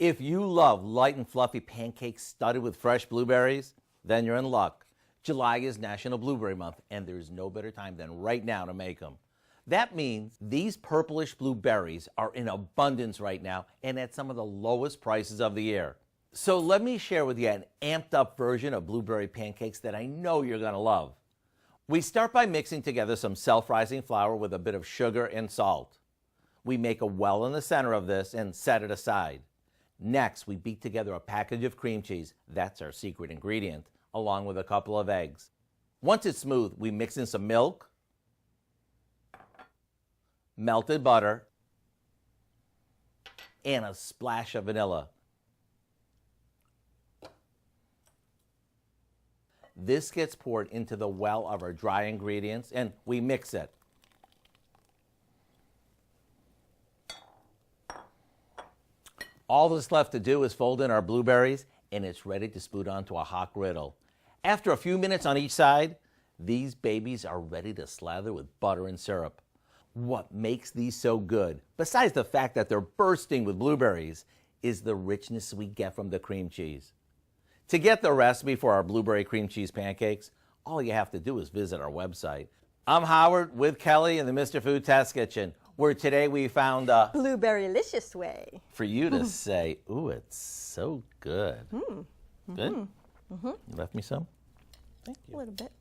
If you love light and fluffy pancakes studded with fresh blueberries, then you're in luck. July is National Blueberry Month, and there's no better time than right now to make them. That means these purplish blueberries are in abundance right now and at some of the lowest prices of the year. So let me share with you an amped up version of blueberry pancakes that I know you're going to love. We start by mixing together some self-rising flour with a bit of sugar and salt. We make a well in the center of this and set it aside. Next, we beat together a package of cream cheese, that's our secret ingredient, along with a couple of eggs. Once it's smooth, we mix in some milk, melted butter, and a splash of vanilla. This gets poured into the well of our dry ingredients and we mix it. All that's left to do is fold in our blueberries and it's ready to spoon onto a hot griddle. After a few minutes on each side, these babies are ready to slather with butter and syrup. What makes these so good, besides the fact that they're bursting with blueberries, is the richness we get from the cream cheese. To get the recipe for our blueberry cream cheese pancakes, all you have to do is visit our website. I'm Howard with Kelly in the Mr. Food Test Kitchen, where today we found a blueberry-licious way for you to say, ooh, it's so good. Good? You left me some? Thank you. A little bit.